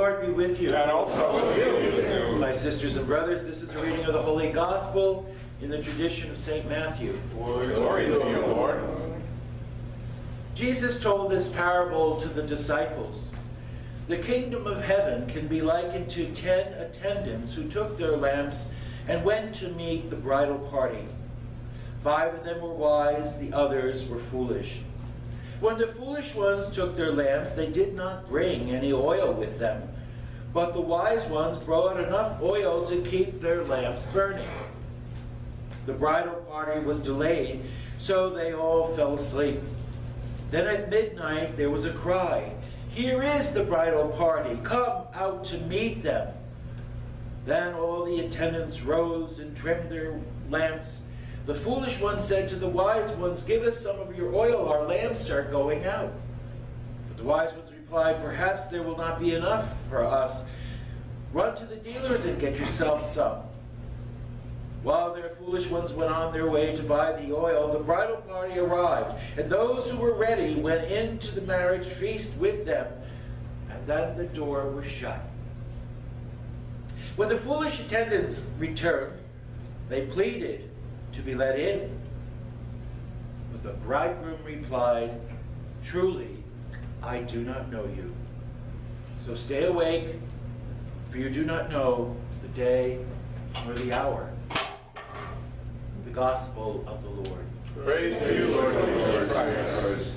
Lord be with you. And also with you. My sisters and brothers, this is a reading of the Holy Gospel in the tradition of St. Matthew. Glory to you, Lord. Jesus told this parable to the disciples. The kingdom of heaven can be likened to 10 attendants who took their lamps and went to meet the bridal party. 5 of them were wise, the others were foolish. When the foolish ones took their lamps, they did not bring any oil with them, but the wise ones brought enough oil to keep their lamps burning. The bridal party was delayed, so they all fell asleep. Then at midnight there was a cry, "Here is the bridal party, come out to meet them." Then all the attendants rose and trimmed their lamps. The foolish ones said to the wise ones, "Give us some of your oil, our lamps are going out." But the wise ones replied, "Perhaps there will not be enough for us. Run to the dealers and get yourself some." While their foolish ones went on their way to buy the oil, the bridal party arrived, and those who were ready went into the marriage feast with them, and then the door was shut. When the foolish attendants returned, they pleaded to be let in. But the bridegroom replied, "Truly, I do not know you. So stay awake, for you do not know the day or the hour." The Gospel of the Lord. Praise to you, Lord Jesus Christ.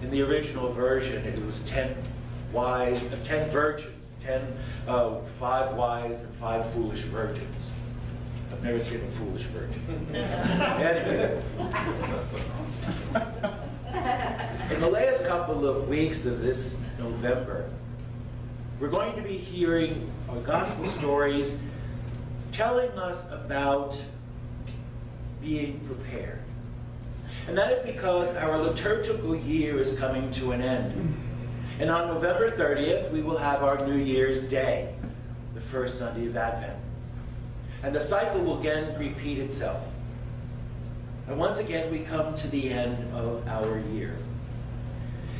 In the original version, it was 10 virgins, 5 wise and 5 foolish virgins. I've never seen a foolish virgin. Anyway. In the last couple of weeks of this November, we're going to be hearing gospel stories telling us about being prepared. And that is because our liturgical year is coming to an end. And on November 30th, we will have our New Year's Day, the first Sunday of Advent. And the cycle will again repeat itself. And once again, we come to the end of our year.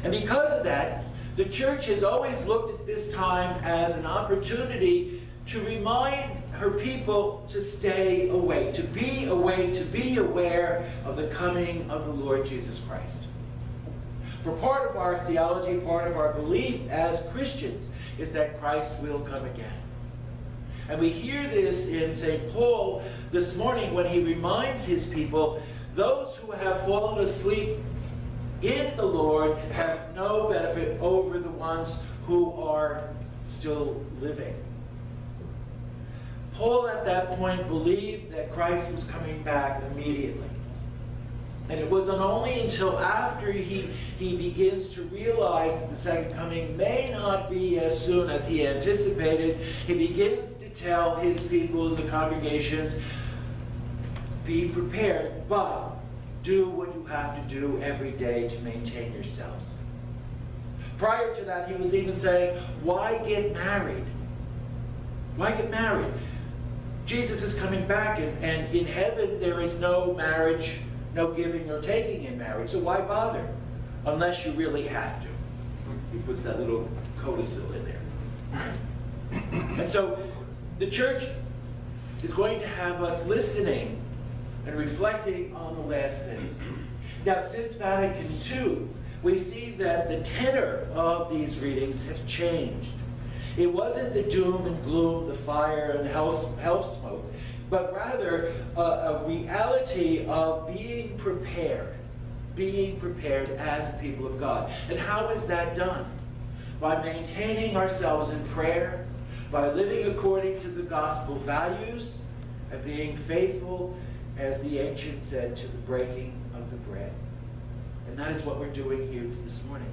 And because of that, the church has always looked at this time as an opportunity to remind her people to stay awake, to be awake, to be aware of the coming of the Lord Jesus Christ. For part of our theology, part of our belief as Christians is that Christ will come again. And we hear this in St. Paul this morning when he reminds his people, those who have fallen asleep in the Lord have no benefit over the ones who are still living. Paul at that point believed that Christ was coming back immediately. And it wasn't only until after he begins to realize that the second coming may not be as soon as he anticipated, he begins to tell his people in the congregations, be prepared, but do what you have to do every day to maintain yourselves. Prior to that, he was even saying, why get married? Why get married? Jesus is coming back, and in heaven there is no marriage, no giving or taking in marriage, so why bother? Unless you really have to. He puts that little codicil in there. And so the church is going to have us listening and reflecting on the last things. Now, since Vatican II, we see that the tenor of these readings have changed. It wasn't the doom and gloom, the fire and hell smoke, but rather a reality of being prepared as a people of God. And how is that done? By maintaining ourselves in prayer, by living according to the gospel values, and being faithful, as the ancient said, to the breaking of the bread. And that is what we're doing here this morning.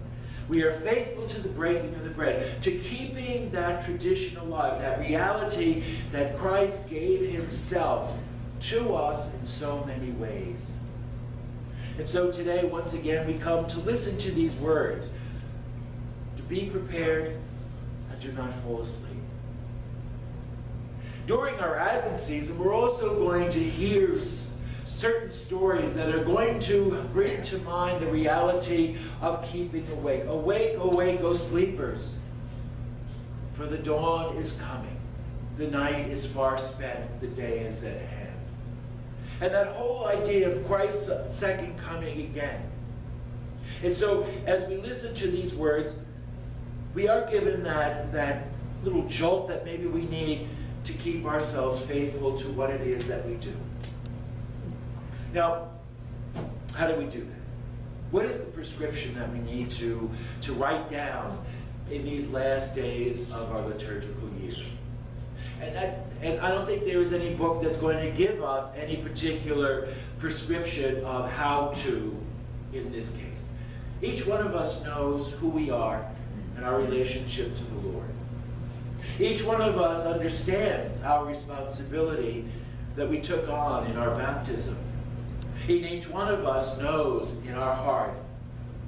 We are faithful to the breaking of the bread, to keeping that tradition alive, that reality that Christ gave himself to us in so many ways. And so today, once again, we come to listen to these words, to be prepared and do not fall asleep. During our Advent season, we're also going to hear certain stories that are going to bring to mind the reality of keeping awake. Awake, awake, O sleepers, for the dawn is coming. The night is far spent, the day is at hand. And that whole idea of Christ's second coming again. And so, as we listen to these words, we are given that little jolt that maybe we need to keep ourselves faithful to what it is that we do. Now, how do we do that? What is the prescription that we need to write down in these last days of our liturgical year? And I don't think there is any book that's going to give us any particular prescription of how to in this case. Each one of us knows who we are and our relationship to the Lord. Each one of us understands our responsibility that we took on in our baptism. And each one of us knows in our heart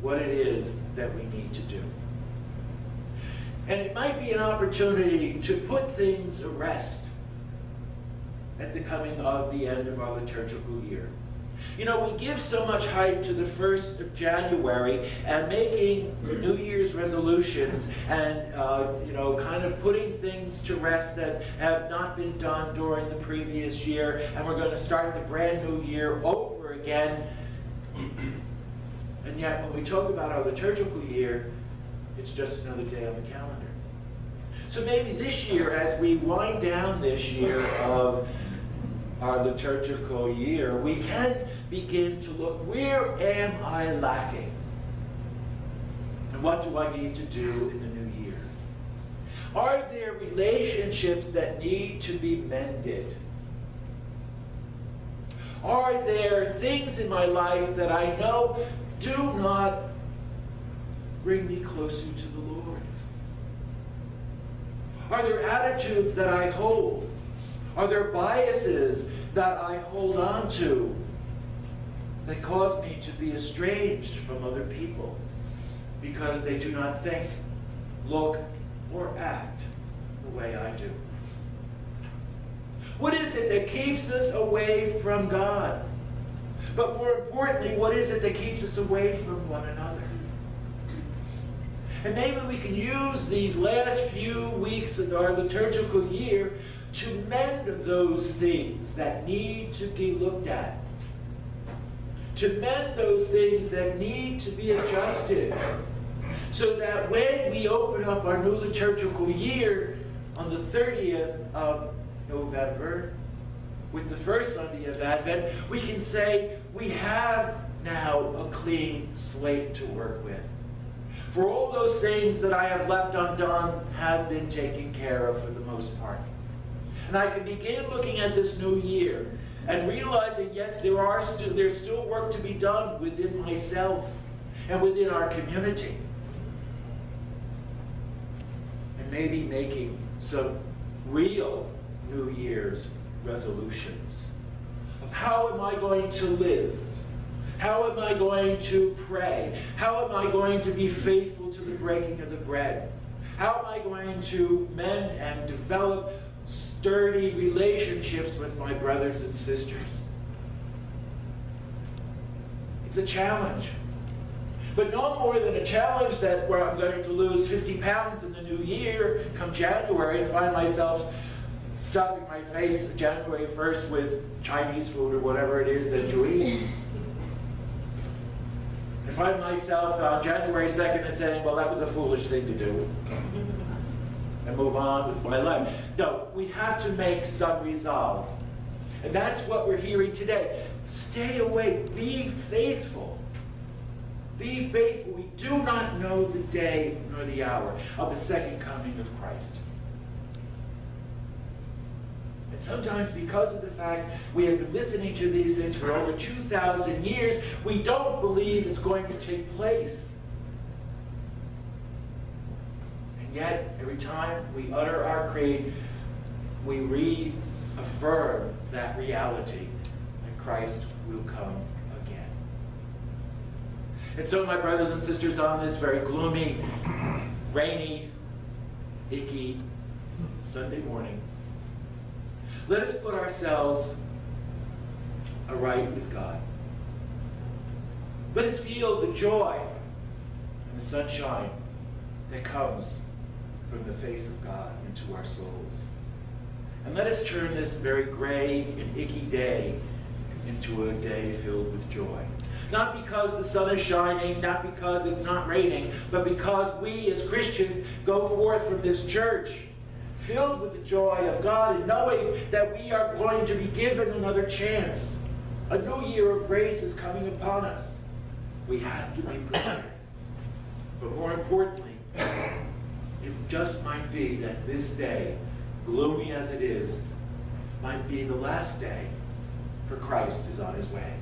what it is that we need to do. And it might be an opportunity to put things to rest at the coming of the end of our liturgical year. You know, we give so much hype to the 1st of January and making the New Year's resolutions and, kind of putting things to rest that have not been done during the previous year, and we're going to start the brand new year over again. And yet, when we talk about our liturgical year, it's just another day on the calendar. So maybe this year, as we wind down this year of our liturgical year, we can begin to look, where am I lacking? And what do I need to do in the new year? Are there relationships that need to be mended? Are there things in my life that I know do not bring me closer to the Lord? Are there attitudes that I hold? Are there biases that I hold on to that cause me to be estranged from other people because they do not think, look, or act the way I do? What is it that keeps us away from God? But more importantly, what is it that keeps us away from one another? And maybe we can use these last few weeks of our liturgical year to mend those things that need to be looked at. To mend those things that need to be adjusted. So that when we open up our new liturgical year on the 30th of November, with the first Sunday of Advent, we can say we have now a clean slate to work with. For all those things that I have left undone have been taken care of for the most part. And I can begin looking at this new year and realizing, yes, there's still work to be done within myself and within our community. And maybe making some real New Year's resolutions of how am I going to live? How am I going to pray? How am I going to be faithful to the breaking of the bread? How am I going to mend and develop sturdy relationships with my brothers and sisters? It's a challenge. But no more than a challenge that where I'm going to lose 50 pounds in the new year come January and find myself stuffing my face January 1st with Chinese food or whatever it is that you eat. And find myself on January 2nd and saying, well, that was a foolish thing to do. And move on with my life. No, we have to make some resolve. And that's what we're hearing today. Stay awake. Be faithful. Be faithful. We do not know the day nor the hour of the second coming of Christ. And sometimes because of the fact we have been listening to these things for over 2,000 years, we don't believe it's going to take place. And yet, every time we utter our creed, we reaffirm that reality that Christ will come again. And so, my brothers and sisters, on this very gloomy, rainy, icky Sunday morning, let us put ourselves aright with God. Let us feel the joy and the sunshine that comes from the face of God into our souls. And let us turn this very gray and icky day into a day filled with joy. Not because the sun is shining, not because it's not raining, but because we as Christians go forth from this church filled with the joy of God and knowing that we are going to be given another chance. A new year of grace is coming upon us. We have to be prepared. But more importantly, it just might be that this day, gloomy as it is, might be the last day, for Christ is on his way.